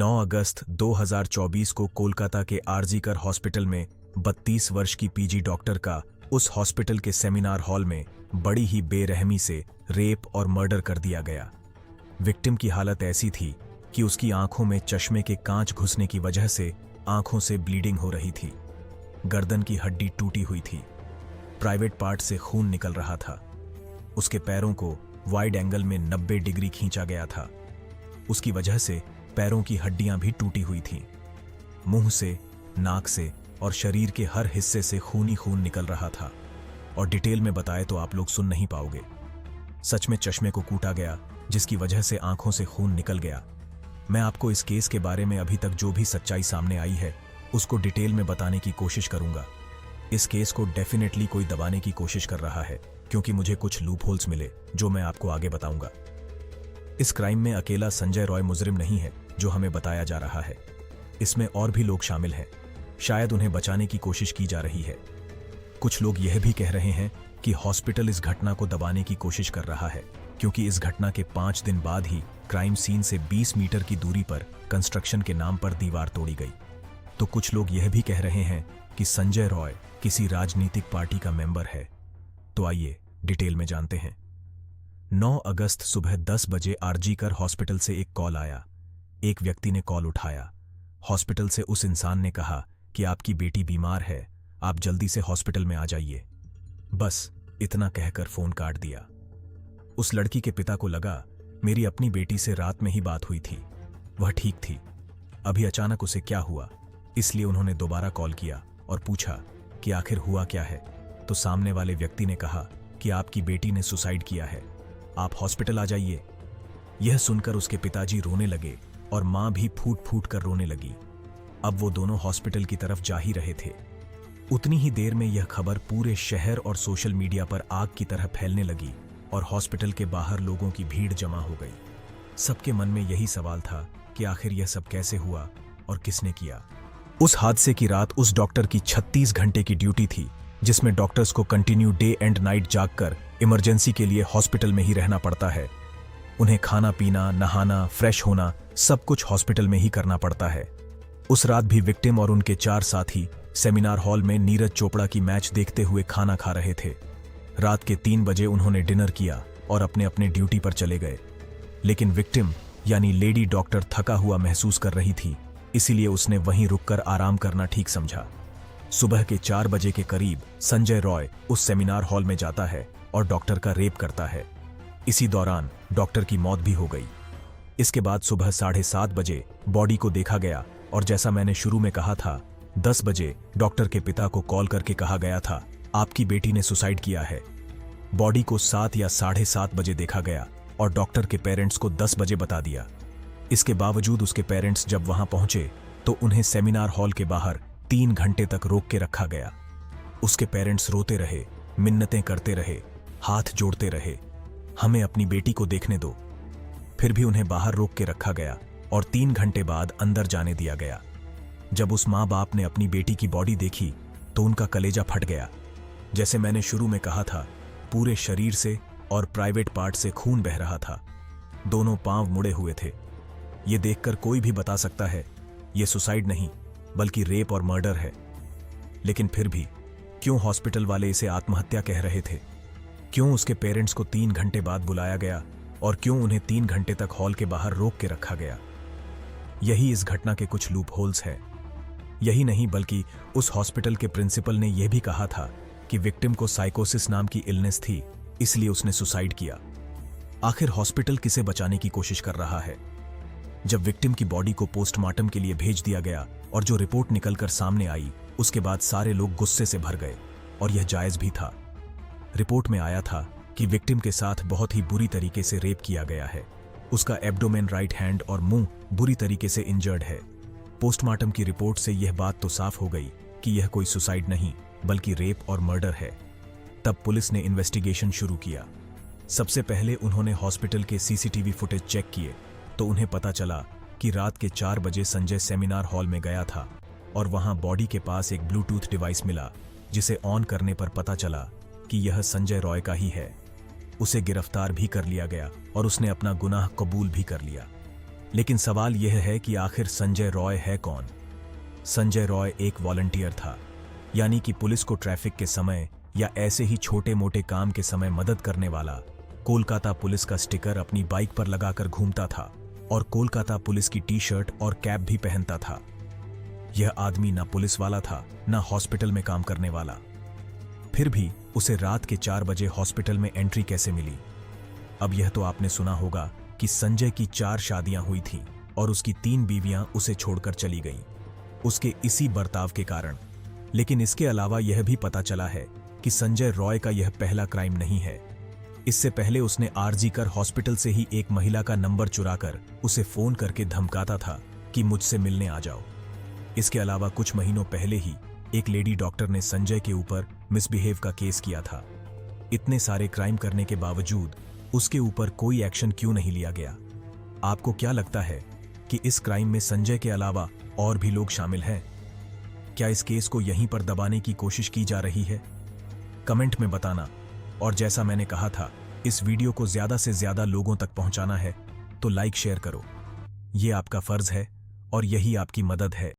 9 अगस्त 2024 को कोलकाता के आरजीकर हॉस्पिटल में 32 वर्ष की पीजी डॉक्टर का उस हॉस्पिटल के सेमिनार हॉल में बड़ी ही बेरहमी से रेप और मर्डर कर दिया गया। विक्टिम की हालत ऐसी थी कि उसकी आंखों में चश्मे के कांच घुसने की वजह से आंखों से ब्लीडिंग हो रही थी। गर्दन की हड्डी टूटी हुई थी। प्राइवेट पार्ट से खून निकल रहा था। उसके पैरों को वाइड एंगल में 90 डिग्री खींचा गया था। उसकी वजह से पैरों की हड्डियां भी टूटी हुई थीं। मुंह से, नाक से और शरीर के हर हिस्से से खून ही खून निकल रहा था। और डिटेल में बताए तो आप लोग सुन नहीं पाओगे। सच में चश्मे को कूटा गया, जिसकी वजह से आंखों से खून निकल गया। मैं आपको इस केस के बारे में अभी तक जो भी सच्चाई सामने आई है उसको डिटेल में बताने की कोशिश करूंगा। इस केस को डेफिनेटली कोई दबाने की कोशिश कर रहा है, क्योंकि मुझे कुछ लूप होल्स मिले जो मैं आपको आगे बताऊंगा। इस क्राइम में अकेला संजय रॉय मुजरिम नहीं है जो हमें बताया जा रहा है। इसमें और भी लोग शामिल हैं। शायद उन्हें बचाने की कोशिश की जा रही है। कुछ लोग यह भी कह रहे हैं कि हॉस्पिटल इस घटना को दबाने की कोशिश कर रहा है, क्योंकि इस घटना के 5 दिन बाद ही क्राइम सीन से 20 मीटर की दूरी पर कंस्ट्रक्शन के नाम पर दीवार तोड़ी गई। तो कुछ लोग यह भी कह रहे हैं कि संजय रॉय किसी राजनीतिक पार्टी का मेंबर है। तो आइए डिटेल में जानते हैं। 9 अगस्त सुबह 10 बजे आरजीकर हॉस्पिटल से एक कॉल आया। एक व्यक्ति ने कॉल उठाया। हॉस्पिटल से उस इंसान ने कहा कि आपकी बेटी बीमार है, आप जल्दी से हॉस्पिटल में आ जाइए। बस इतना कहकर फोन काट दिया। उस लड़की के पिता को लगा मेरी अपनी बेटी से रात में ही बात हुई थी, वह ठीक थी, अभी अचानक उसे क्या हुआ। इसलिए उन्होंने दोबारा कॉल किया और पूछा कि आखिर हुआ क्या है। तो सामने वाले व्यक्ति ने कहा कि आपकी बेटी ने सुसाइड किया है, आप हॉस्पिटल आ जाइए। यह सुनकर उसके पिताजी रोने लगे और मां भी फूट फूट कर रोने लगी। अब वो दोनों हॉस्पिटल की तरफ जा ही रहे थे। उतनी ही देर में यह खबर पूरे शहर और सोशल मीडिया पर आग की तरह फैलने लगी और हॉस्पिटल के बाहर लोगों की भीड़ जमा हो गई। सबके मन में यही सवाल था कि आखिर यह सब कैसे हुआ और किसने किया। उस हादसे की रात उस डॉक्टर की 36 घंटे की ड्यूटी थी, जिसमें डॉक्टर्स को कंटिन्यू डे एंड नाइट जागकर इमरजेंसी के लिए हॉस्पिटल में ही रहना पड़ता है। उन्हें खाना पीना, नहाना, फ्रेश होना सब कुछ हॉस्पिटल में ही करना पड़ता है। उस रात भी विक्टिम और उनके 4 साथी सेमिनार हॉल में नीरज चोपड़ा की मैच देखते हुए खाना खा रहे थे। रात के 3 बजे उन्होंने डिनर किया और अपने अपने ड्यूटी पर चले गए। लेकिन विक्टिम यानी लेडी डॉक्टर थका हुआ महसूस कर रही थी, इसीलिए उसने वहीं रुककर आराम करना ठीक समझा। सुबह के 4 बजे के करीब संजय रॉय उस सेमिनार हॉल में जाता है और डॉक्टर का रेप करता है। इसी दौरान डॉक्टर की मौत भी हो गई। इसके बाद सुबह 7:30 बजे बॉडी को देखा गया और जैसा मैंने शुरू में कहा था, 10 बजे डॉक्टर के पिता को कॉल करके कहा गया था आपकी बेटी ने सुसाइड किया है। बॉडी को 7 या 7:30 बजे देखा गया और डॉक्टर के पेरेंट्स को 10 बजे बता दिया। इसके बावजूद उसके पेरेंट्स जब वहां पहुंचे तो उन्हें सेमिनार हॉल के बाहर 3 घंटे तक रोक के रखा गया। उसके पेरेंट्स रोते रहे, मिन्नतें करते रहे, हाथ जोड़ते रहे, हमें अपनी बेटी को देखने दो। फिर भी उन्हें बाहर रोक के रखा गया और 3 घंटे बाद अंदर जाने दिया गया। जब उस माँ बाप ने अपनी बेटी की बॉडी देखी तो उनका कलेजा फट गया। जैसे मैंने शुरू में कहा था, पूरे शरीर से और प्राइवेट पार्ट से खून बह रहा था। दोनों पांव मुड़े हुए थे। ये देखकर कोई भी बता सकता है ये सुसाइड नहीं बल्कि रेप और मर्डर है। लेकिन फिर भी क्यों हॉस्पिटल वाले इसे आत्महत्या कह रहे थे? क्यों उसके पेरेंट्स को 3 घंटे बाद बुलाया गया और क्यों उन्हें 3 घंटे तक हॉल के बाहर रोक के रखा गया? यही इस घटना के कुछ लूप होल्स हैं। यही नहीं बल्कि उस हॉस्पिटल के प्रिंसिपल ने यह भी कहा था कि विक्टिम को साइकोसिस नाम की इलनेस थी, इसलिए उसने सुसाइड किया। आखिर हॉस्पिटल किसे बचाने की कोशिश कर रहा है? जब विक्टिम की बॉडी को पोस्टमार्टम के लिए भेज दिया गया और जो रिपोर्ट निकलकर सामने आई, उसके बाद सारे लोग गुस्से से भर गए और यह जायज भी था। रिपोर्ट में आया था कि विक्टिम के साथ बहुत ही बुरी तरीके से रेप किया गया है। उसका एब्डोमेन, राइट हैंड और मुंह बुरी तरीके से इंजर्ड है। पोस्टमार्टम की रिपोर्ट से यह बात तो साफ हो गई कि यह कोई सुसाइड नहीं बल्कि रेप और मर्डर है। तब पुलिस ने इन्वेस्टिगेशन शुरू किया। सबसे पहले उन्होंने हॉस्पिटल के सीसीटीवी फुटेज चेक किए तो उन्हें पता चला कि रात के 4 बजे संजय सेमिनार हॉल में गया था और वहां बॉडी के पास एक ब्लूटूथ डिवाइस मिला, जिसे ऑन करने पर पता चला कि यह संजय रॉय का ही है। उसे गिरफ्तार भी कर लिया गया और उसने अपना गुनाह कबूल भी कर लिया। लेकिन सवाल यह है कि आखिर संजय रॉय है कौन। संजय रॉय एक वॉलंटियर था, यानी कि पुलिस को ट्रैफिक के समय या ऐसे ही छोटे मोटे काम के समय मदद करने वाला। कोलकाता पुलिस का स्टिकर अपनी बाइक पर लगाकर घूमता था और कोलकाता पुलिस की टी शर्ट और कैप भी पहनता था। यह आदमी ना पुलिस वाला था, ना हॉस्पिटल में काम करने वाला। फिर भी उसे रात के 4 बजे हॉस्पिटल में एंट्री कैसे मिली? अब यह तो आपने सुना होगा कि संजय की 4 शादियां हुई थीं और उसकी 3 बीवियां उसे छोड़कर चली गईं, उसके इसी बर्ताव के कारण। लेकिन इसके अलावा यह भी पता चला है कि संजय रॉय का यह पहला क्राइम नहीं है। इससे पहले उसने आरजीकर हॉस्पिटल से ही एक महिला का नंबर चुराकर उसे फोन करके धमकाता था कि मुझसे मिलने आ जाओ। इसके अलावा कुछ महीनों पहले ही एक लेडी डॉक्टर ने संजय के ऊपर मिसबिहेव का केस किया था। इतने सारे क्राइम करने के बावजूद उसके ऊपर कोई एक्शन क्यों नहीं लिया गया? आपको क्या लगता है कि इस क्राइम में संजय के अलावा और भी लोग शामिल हैं? क्या इस केस को यहीं पर दबाने की कोशिश की जा रही है? कमेंट में बताना। और जैसा मैंने कहा था, इस वीडियो को ज्यादा से ज्यादा लोगों तक पहुंचाना है तो लाइक शेयर करो। ये आपका फर्ज है और यही आपकी मदद है।